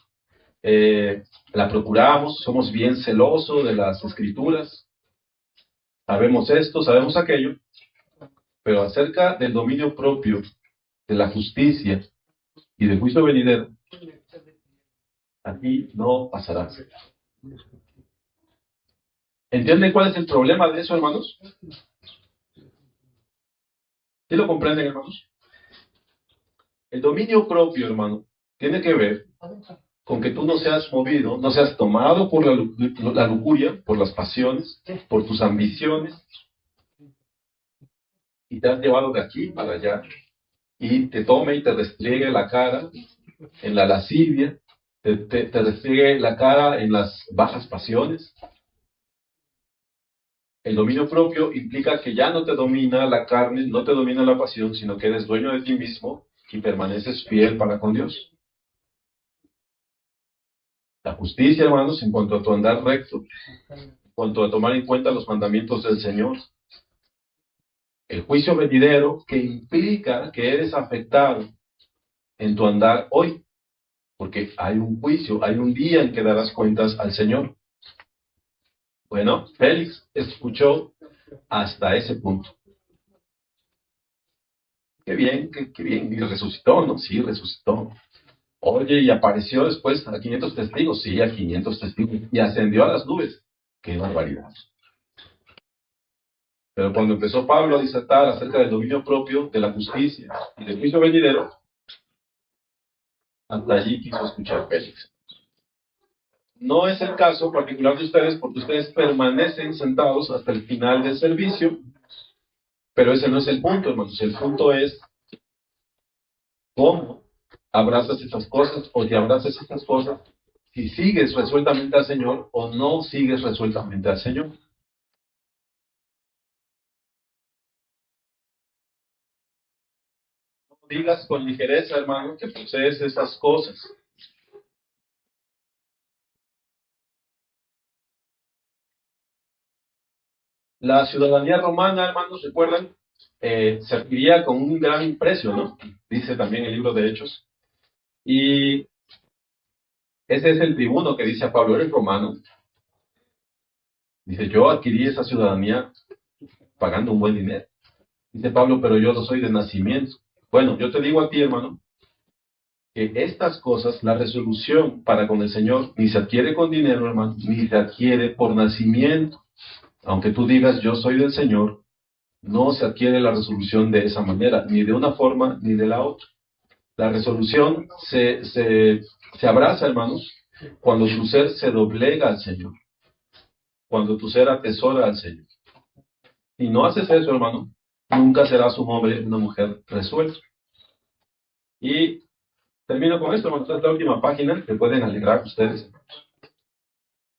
La procuramos, somos bien celosos de las escrituras, sabemos esto, sabemos aquello, pero acerca del dominio propio, de la justicia y del juicio venidero, aquí no pasará. ¿Entienden cuál es el problema de eso, hermanos? ¿Sí lo comprenden, hermanos? El dominio propio, hermano, tiene que ver con que tú no seas movido, no seas tomado por la lujuria, por las pasiones, por tus ambiciones, y te has llevado de aquí para allá, y te tome y te restriegue la cara en la lascivia, te restriegue la cara en las bajas pasiones. El dominio propio implica que ya no te domina la carne, no te domina la pasión, sino que eres dueño de ti mismo y permaneces fiel para con Dios. La justicia, hermanos, en cuanto a tu andar recto, en cuanto a tomar en cuenta los mandamientos del Señor. El juicio venidero, que implica que eres afectado en tu andar hoy, porque hay un juicio, hay un día en que darás cuentas al Señor. Bueno, Félix escuchó hasta ese punto. Qué bien, qué bien, y resucitó, ¿no? Sí, resucitó. Oye, y apareció después a 500 testigos, sí, a 500 testigos, y ascendió a las nubes. ¡Qué barbaridad! Pero cuando empezó Pablo a disertar acerca del dominio propio, de la justicia y del juicio venidero, hasta allí quiso escuchar Félix. No es el caso particular de ustedes, porque ustedes permanecen sentados hasta el final del servicio, pero ese no es el punto, hermanos. El punto es cómo abrazas esas cosas, o te abrazas esas cosas, si sigues resueltamente al Señor o no sigues resueltamente al Señor. No digas con ligereza, hermano, que posees esas cosas. La ciudadanía romana, hermanos, recuerdan, se adquiría con un gran precio, ¿no? Dice también el libro de Hechos. Y ese es el tribuno que dice a Pablo, ¿eres romano? Dice, yo adquirí esa ciudadanía pagando un buen dinero. Dice Pablo, pero yo no soy de nacimiento. Bueno, yo te digo a ti, hermano, que estas cosas, la resolución para con el Señor, ni se adquiere con dinero, hermano, ni se adquiere por nacimiento. Aunque tú digas, yo soy del Señor, no se adquiere la resolución de esa manera, ni de una forma ni de la otra. La resolución se abraza, hermanos, cuando tu ser se doblega al Señor, cuando tu ser atesora al Señor. Si no haces eso, hermano, nunca serás un hombre, una mujer resuelto. Y termino con esto, hermano. Esta es la última página que pueden alegrar ustedes.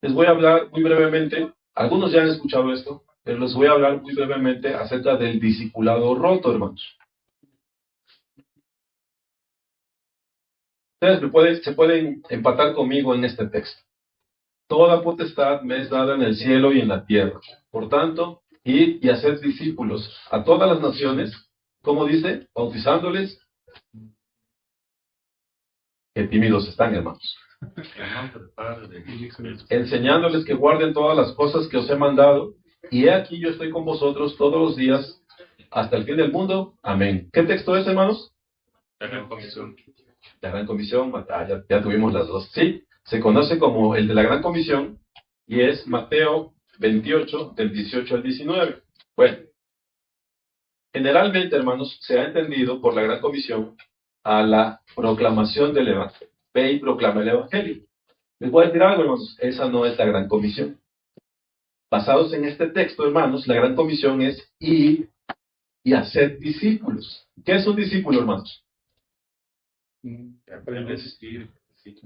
Les voy a hablar muy brevemente, algunos ya han escuchado esto, pero les voy a hablar muy brevemente acerca del discipulado roto, hermanos. Ustedes se pueden empatar conmigo en este texto. Toda potestad me es dada en el cielo y en la tierra. Por tanto, id y haced discípulos a todas las naciones, como dice, bautizándoles. Qué tímidos están, hermanos. Enseñándoles que guarden todas las cosas que os he mandado, y he aquí yo estoy con vosotros todos los días hasta el fin del mundo. Amén. ¿Qué texto es, hermanos? La Gran Comisión. La Gran Comisión, ya tuvimos las dos. Sí, se conoce como el de la Gran Comisión, y es Mateo 28, del 18 al 19. Bueno, generalmente, hermanos, se ha entendido por la Gran Comisión a la proclamación del Evangelio. Ve y proclama el Evangelio. Les voy a decir algo, hermanos, esa no es la Gran Comisión. Basados en este texto, hermanos, la Gran Comisión es ir y hacer discípulos. ¿Qué es un discípulo, hermanos? Un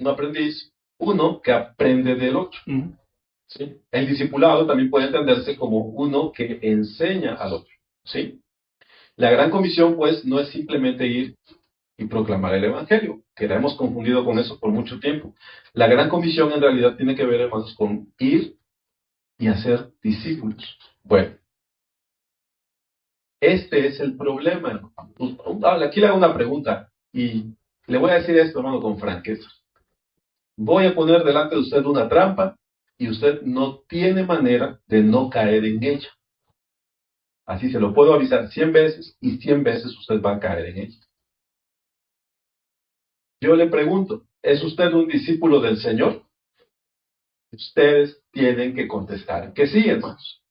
aprendiz, uno que aprende del otro. ¿Sí? El discipulado también puede entenderse como uno que enseña al otro. ¿Sí? La gran comisión, pues, no es simplemente ir y proclamar el Evangelio, que la hemos confundido con eso por mucho tiempo. La gran comisión en realidad tiene que ver, hermanos, con ir y hacer discípulos. Bueno, este es el problema, hermano. Aquí le hago una pregunta y le voy a decir esto, hermano, con franqueza. Voy a poner delante de usted una trampa y usted no tiene manera de no caer en ella. Así se lo puedo avisar 100 veces y 100 veces usted va a caer en ella. Yo le pregunto, ¿es usted un discípulo del Señor? Ustedes tienen que contestar que sí, hermanos.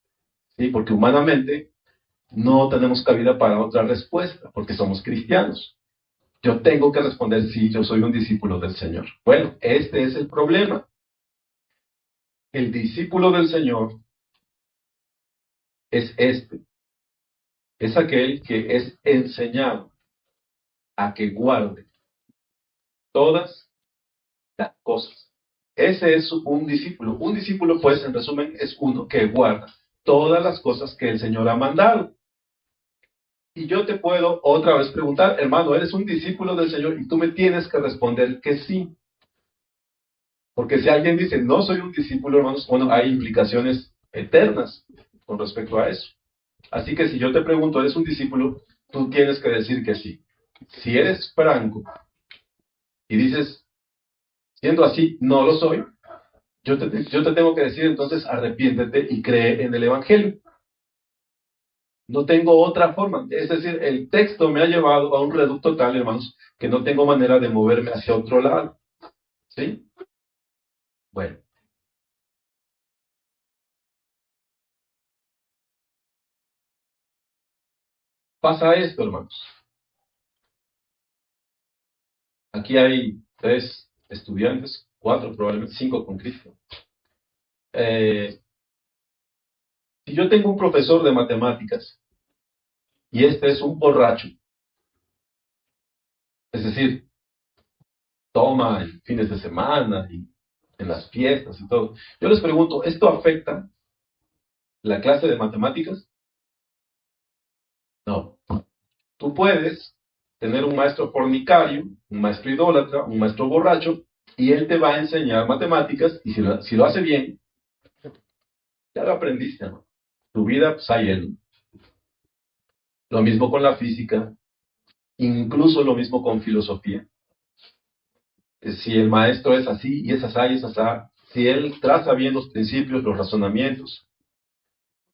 ¿Sí? Porque humanamente no tenemos cabida para otra respuesta, porque somos cristianos. Yo tengo que responder sí, yo soy un discípulo del Señor. Bueno, este es el problema. El discípulo del Señor es este. Es aquel que es enseñado a que guarde todas las cosas. Ese es un discípulo. Un discípulo, pues, en resumen, es uno que guarda todas las cosas que el Señor ha mandado. Y yo te puedo otra vez preguntar, hermano, ¿eres un discípulo del Señor? Y tú me tienes que responder que sí. Porque si alguien dice, no soy un discípulo, hermanos, bueno, hay implicaciones eternas con respecto a eso. Así que si yo te pregunto, ¿eres un discípulo? Tú tienes que decir que sí. Si eres franco y dices, siendo así, no lo soy, yo te tengo que decir entonces, arrepiéntete y cree en el Evangelio. No tengo otra forma. Es decir, el texto me ha llevado a un reducto tal, hermanos, que no tengo manera de moverme hacia otro lado. ¿Sí? Bueno. Pasa esto, hermanos. Aquí hay 3 estudiantes, 4 probablemente, 5 con Cristo. Si yo tengo un profesor de matemáticas y este es un borracho, es decir, toma en fines de semana y en las fiestas y todo, yo les pregunto, ¿esto afecta la clase de matemáticas? No. Tú puedes tener un maestro fornicario, un maestro idólatra, un maestro borracho, y él te va a enseñar matemáticas, y si lo hace bien, ya lo aprendiste, ¿no? Tu vida, pues hay él. Lo mismo con la física, incluso lo mismo con filosofía. Si el maestro es así, y es así, y es así, si él traza bien los principios, los razonamientos,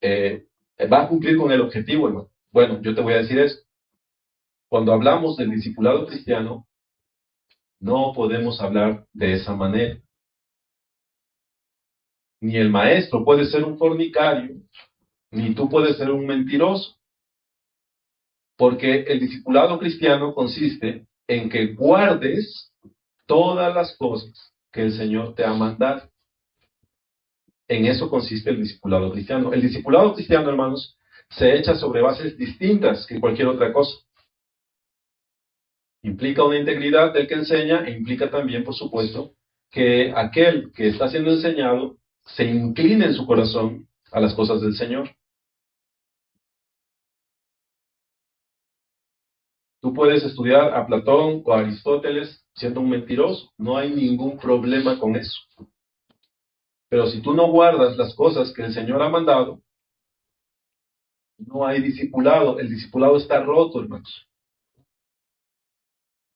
va a cumplir con el objetivo, hermano. Bueno, yo te voy a decir esto. Cuando hablamos del discipulado cristiano, no podemos hablar de esa manera. Ni el maestro puede ser un fornicario, ni tú puedes ser un mentiroso. Porque el discipulado cristiano consiste en que guardes todas las cosas que el Señor te ha mandado. En eso consiste el discipulado cristiano. El discipulado cristiano, hermanos, se echa sobre bases distintas que cualquier otra cosa. Implica una integridad del que enseña e implica también, por supuesto, que aquel que está siendo enseñado se incline en su corazón a las cosas del Señor. Tú puedes estudiar a Platón o a Aristóteles siendo un mentiroso, no hay ningún problema con eso. Pero si tú no guardas las cosas que el Señor ha mandado, no hay discipulado. El discipulado está roto, hermanos.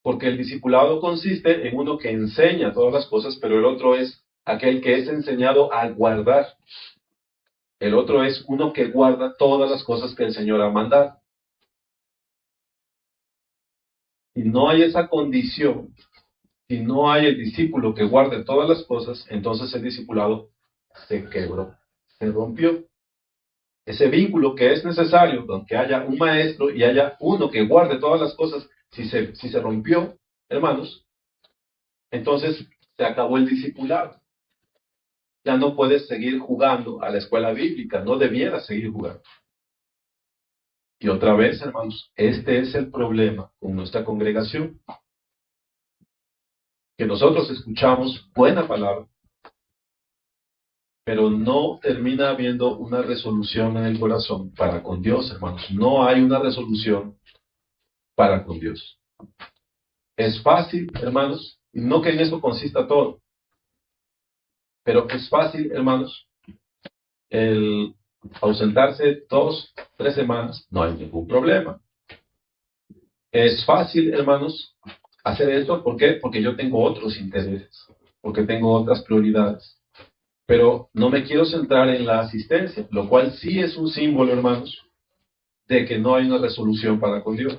Porque el discipulado consiste en uno que enseña todas las cosas, pero el otro es aquel que es enseñado a guardar. El otro es uno que guarda todas las cosas que el Señor ha mandado. Si no hay esa condición, si no hay el discípulo que guarde todas las cosas, entonces el discipulado se quebró, se rompió. Ese vínculo que es necesario, aunque haya un maestro y haya uno que guarde todas las cosas, si se rompió, hermanos, entonces se acabó el discipulado. Ya no puedes seguir jugando a la escuela bíblica, no debieras seguir jugando. Y otra vez, hermanos, este es el problema con nuestra congregación. Que nosotros escuchamos buena palabra, pero no termina habiendo una resolución en el corazón para con Dios, hermanos. No hay una resolución para con Dios. Es fácil, hermanos, y no que en eso consista todo, pero es fácil, hermanos, el ausentarse 2, 3 semanas, no hay ningún problema. Es fácil, hermanos, hacer esto. ¿Por qué? Porque yo tengo otros intereses, porque tengo otras prioridades. Pero no me quiero centrar en la asistencia, lo cual sí es un símbolo, hermanos, de que no hay una resolución para con Dios.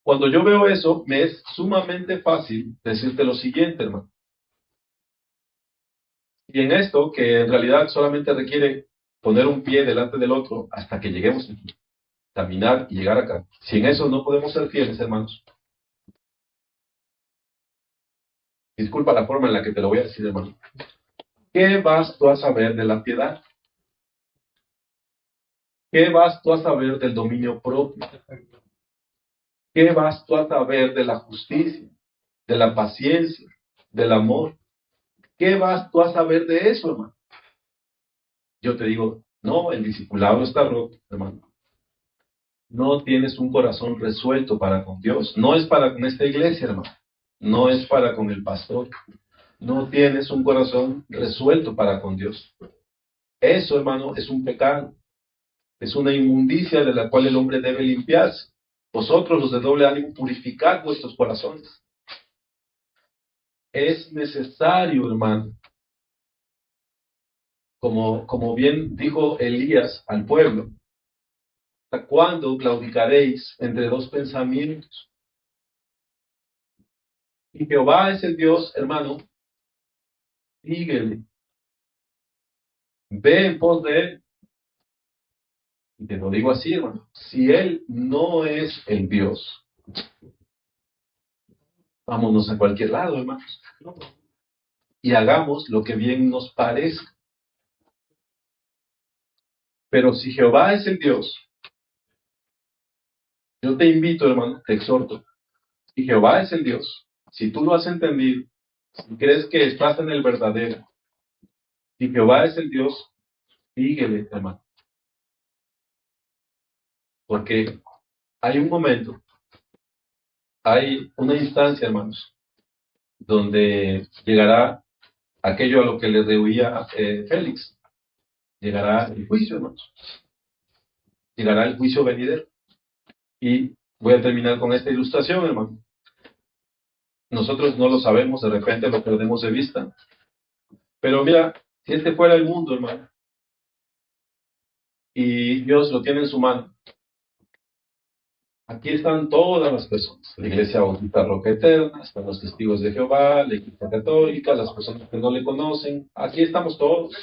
Cuando yo veo eso, me es sumamente fácil decirte lo siguiente, hermano. Y en esto, que en realidad solamente requiere poner un pie delante del otro hasta que lleguemos aquí, caminar y llegar acá. Si en eso no podemos ser fieles, hermanos. Disculpa la forma en la que te lo voy a decir, hermano. ¿Qué vas tú a saber de la piedad? ¿Qué vas tú a saber del dominio propio? ¿Qué vas tú a saber de la justicia, de la paciencia, del amor? ¿Qué vas tú a saber de eso, hermano? Yo te digo, no, el discipulado está roto, hermano. No tienes un corazón resuelto para con Dios. No es para con esta iglesia, hermano. No es para con el pastor. No tienes un corazón resuelto para con Dios. Eso, hermano, es un pecado. Es una inmundicia de la cual el hombre debe limpiarse. Vosotros, los de doble ánimo, purificad vuestros corazones. Es necesario, hermano. Como bien dijo Elías al pueblo, ¿hasta cuándo claudicaréis entre dos pensamientos? Y Jehová es el Dios, hermano, síguele, ve en pos de él. Y te lo digo así, hermano, si él no es el Dios, vámonos a cualquier lado, hermanos, y hagamos lo que bien nos parezca. Pero si Jehová es el Dios, yo te invito, hermano, te exhorto, si Jehová es el Dios, si tú lo has entendido, si crees que estás en el verdadero, si Jehová es el Dios, síguele, hermano. Porque hay un momento, hay una instancia, hermanos, donde llegará aquello a lo que le rehuía Félix. Llegará el juicio, hermanos. Llegará el juicio venidero. Y voy a terminar con esta ilustración, hermano. Nosotros no lo sabemos, de repente lo perdemos de vista. Pero mira, si este fuera el mundo, hermano, y Dios lo tiene en su mano, aquí están todas las personas. La Iglesia Bautista Roca Eterna, están los testigos de Jehová, la Iglesia Católica, las personas que no le conocen. Aquí estamos todos,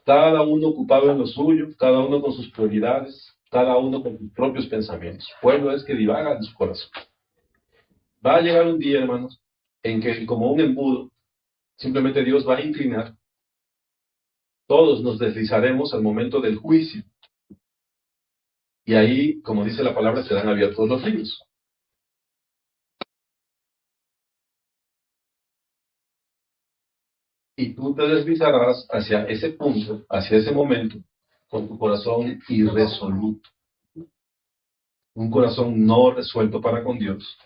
cada uno ocupado en lo suyo, cada uno con sus prioridades, cada uno con sus propios pensamientos. Pueblo es que divaga en su corazón. Va a llegar un día, hermanos, en que como un embudo, simplemente Dios va a inclinar. Todos nos deslizaremos al momento del juicio. Y ahí, como dice la palabra, serán abiertos los libros. Y tú te deslizarás hacia ese punto, hacia ese momento, con tu corazón irresoluto. Un corazón no resuelto para con Dios.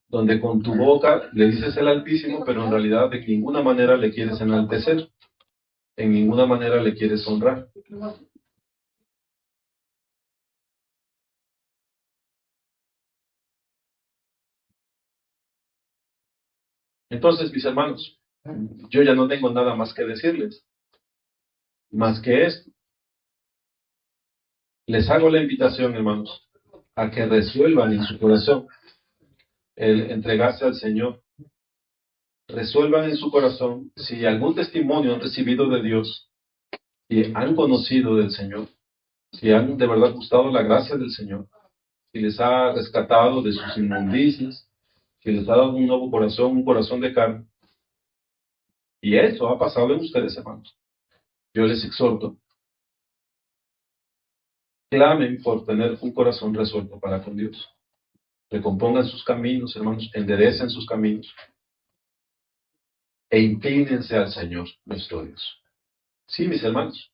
Donde con tu boca le dices el Altísimo, pero en realidad de ninguna manera le quieres enaltecer. En ninguna manera le quieres honrar. Entonces, mis hermanos, yo ya no tengo nada más que decirles. Más que esto. Les hago la invitación, hermanos, a que resuelvan en su corazón el entregarse al Señor. Resuelvan en su corazón si algún testimonio han recibido de Dios, si han conocido del Señor, si han de verdad gustado la gracia del Señor, si les ha rescatado de sus inmundicias, si les ha dado un nuevo corazón, un corazón de carne. Y eso ha pasado en ustedes, hermanos. Yo les exhorto, clamen por tener un corazón resuelto para con Dios. Recompongan sus caminos, hermanos, enderecen sus caminos e inclínense al Señor, nuestro Dios. Sí, mis hermanos.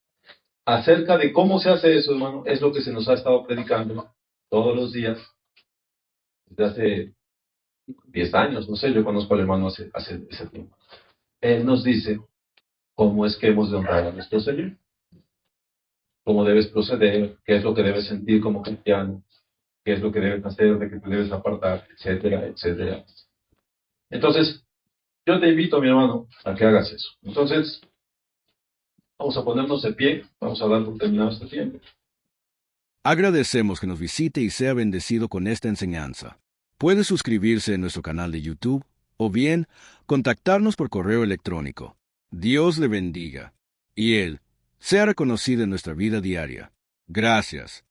Acerca de cómo se hace eso, hermano, es lo que se nos ha estado predicando todos los días desde hace 10 años, no sé, yo conozco al hermano hace ese tiempo. Él nos dice cómo es que hemos de honrar a nuestro Señor, cómo debes proceder, qué es lo que debes sentir como cristiano, qué es lo que debes hacer, de qué te debes apartar, etcétera, etcétera. Entonces, yo te invito, mi hermano, a que hagas eso. Entonces, vamos a ponernos de pie, vamos a dar por terminado este tiempo. Agradecemos que nos visite y sea bendecido con esta enseñanza. Puede suscribirse en nuestro canal de YouTube o bien contactarnos por correo electrónico. Dios le bendiga y Él sea reconocido en nuestra vida diaria. Gracias